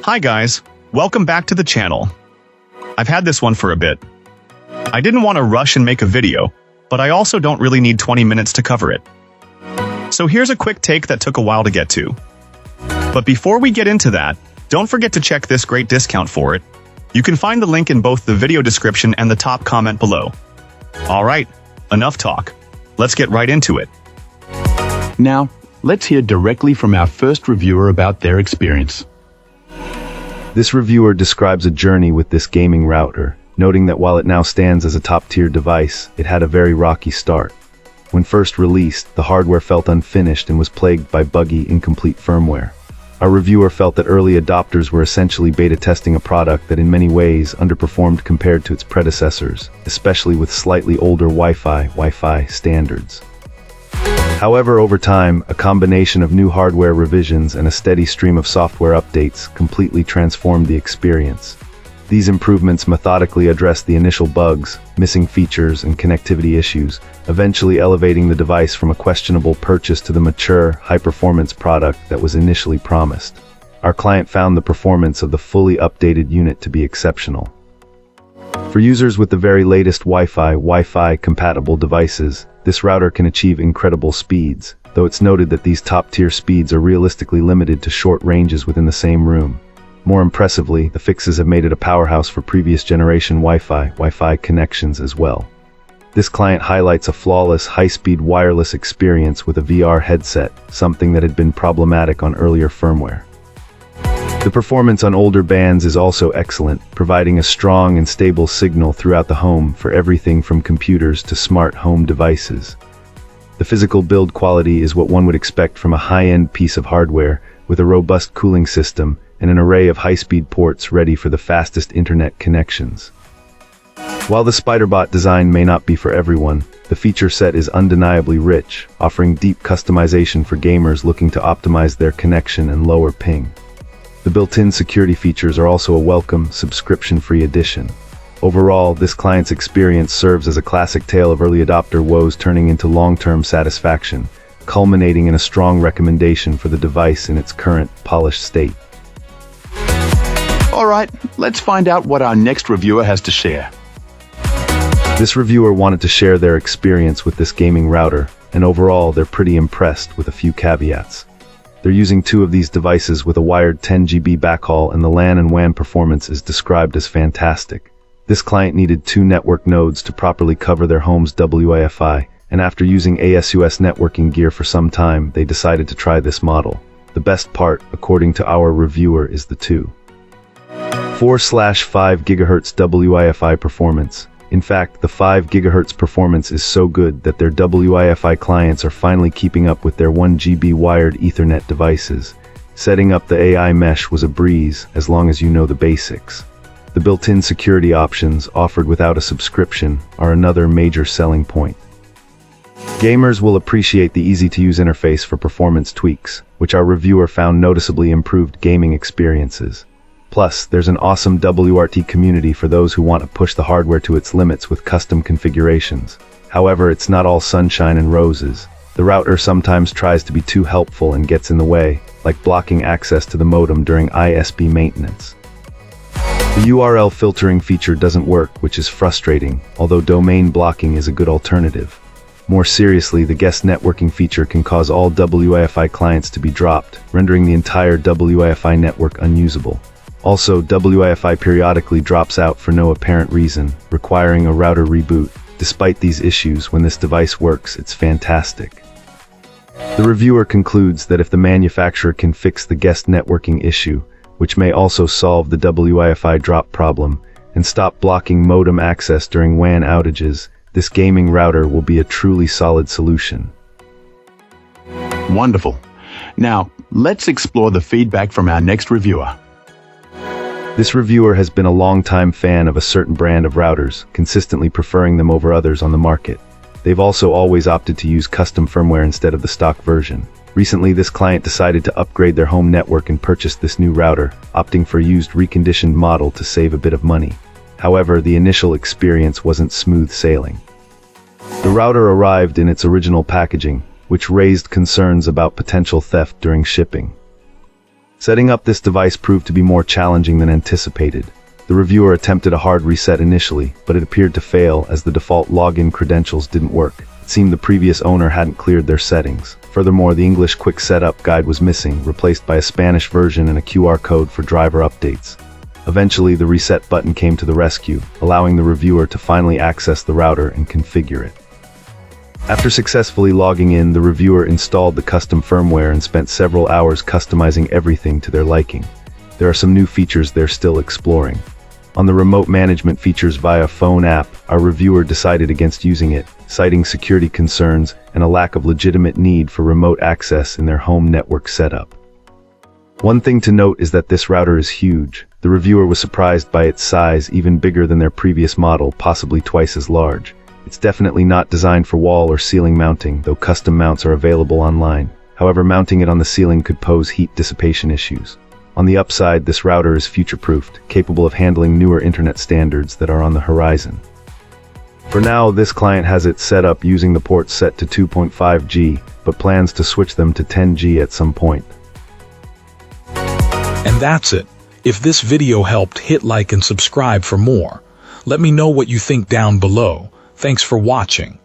Hi guys, welcome back to the channel. I've had this one for a bit. I didn't want to rush and make a video, but I also don't really need 20 minutes to cover it. So here's a quick take that took a while to get to. But before we get into that, don't forget to check this great discount for it. You can find the link in both the video description and the top comment below. Alright, enough talk. Let's get right into it. Now, let's hear directly from our first reviewer about their experience. This reviewer describes a journey with this gaming router, noting that while it now stands as a top-tier device, it had a very rocky start. When first released, the hardware felt unfinished and was plagued by buggy, incomplete firmware. Our reviewer felt that early adopters were essentially beta testing a product that in many ways underperformed compared to its predecessors, especially with slightly older Wi-Fi standards. However, over time, a combination of new hardware revisions and a steady stream of software updates completely transformed the experience. These improvements methodically addressed the initial bugs, missing features, and connectivity issues, eventually elevating the device from a questionable purchase to the mature, high-performance product that was initially promised. Our client found the performance of the fully updated unit to be exceptional. For users with the very latest Wi-Fi compatible devices, this router can achieve incredible speeds, though it's noted that these top-tier speeds are realistically limited to short ranges within the same room. More impressively, the fixes have made it a powerhouse for previous generation Wi-Fi connections as well. This client highlights a flawless, high-speed wireless experience with a VR headset, something that had been problematic on earlier firmware. The performance on older bands is also excellent, providing a strong and stable signal throughout the home for everything from computers to smart home devices. The physical build quality is what one would expect from a high-end piece of hardware, with a robust cooling system and an array of high-speed ports ready for the fastest internet connections. While the Spiderbot design may not be for everyone, the feature set is undeniably rich, offering deep customization for gamers looking to optimize their connection and lower ping. The built-in security features are also a welcome, subscription-free addition. Overall, this client's experience serves as a classic tale of early adopter woes turning into long-term satisfaction, culminating in a strong recommendation for the device in its current, polished state. Alright, let's find out what our next reviewer has to share. This reviewer wanted to share their experience with this gaming router, and overall they're pretty impressed with a few caveats. They're using two of these devices with a wired 10 GB backhaul, and the LAN and WAN performance is described as fantastic. This client needed 2 network nodes to properly cover their home's Wi-Fi, and after using ASUS networking gear for some time, they decided to try this model. The best part, according to our reviewer, is the 4/5 GHz Wi-Fi performance. In fact, the 5 GHz performance is so good that their Wi-Fi clients are finally keeping up with their 1 GB wired Ethernet devices. Setting up the AI mesh was a breeze, as long as you know the basics. The built-in security options, offered without a subscription, are another major selling point. Gamers will appreciate the easy-to-use interface for performance tweaks, which our reviewer found noticeably improved gaming experiences. Plus, there's an awesome WRT community for those who want to push the hardware to its limits with custom configurations. However, it's not all sunshine and roses. The router sometimes tries to be too helpful and gets in the way, like blocking access to the modem during ISP maintenance. The URL filtering feature doesn't work, which is frustrating, although domain blocking is a good alternative. More seriously, the guest networking feature can cause all Wi-Fi clients to be dropped, rendering the entire Wi-Fi network unusable. Also, Wi-Fi periodically drops out for no apparent reason, requiring a router reboot. Despite these issues, when this device works, it's fantastic. The reviewer concludes that if the manufacturer can fix the guest networking issue, which may also solve the Wi-Fi drop problem, and stop blocking modem access during WAN outages, this gaming router will be a truly solid solution. Wonderful. Now, let's explore the feedback from our next reviewer. This reviewer has been a long-time fan of a certain brand of routers, consistently preferring them over others on the market. They've also always opted to use custom firmware instead of the stock version. Recently, this client decided to upgrade their home network and purchased this new router, opting for a used reconditioned model to save a bit of money. However, the initial experience wasn't smooth sailing. The router arrived in its original packaging, which raised concerns about potential theft during shipping. Setting up this device proved to be more challenging than anticipated. The reviewer attempted a hard reset initially, but it appeared to fail as the default login credentials didn't work. It seemed the previous owner hadn't cleared their settings. Furthermore, the English quick setup guide was missing, replaced by a Spanish version and a QR code for driver updates. Eventually, the reset button came to the rescue, allowing the reviewer to finally access the router and configure it. After successfully logging in, the reviewer installed the custom firmware and spent several hours customizing everything to their liking. There are some new features they're still exploring. On the remote management features via phone app, our reviewer decided against using it, citing security concerns and a lack of legitimate need for remote access in their home network setup. One thing to note is that this router is huge. The reviewer was surprised by its size, even bigger than their previous model, possibly twice as large. It's definitely not designed for wall or ceiling mounting, though custom mounts are available online. However, mounting it on the ceiling could pose heat dissipation issues. On the upside, this router is future-proofed, capable of handling newer internet standards that are on the horizon. For now, this client has it set up using the ports set to 2.5G, but plans to switch them to 10G at some point. And that's it. If this video helped, hit like and subscribe for more. Let me know what you think down below. Thanks for watching.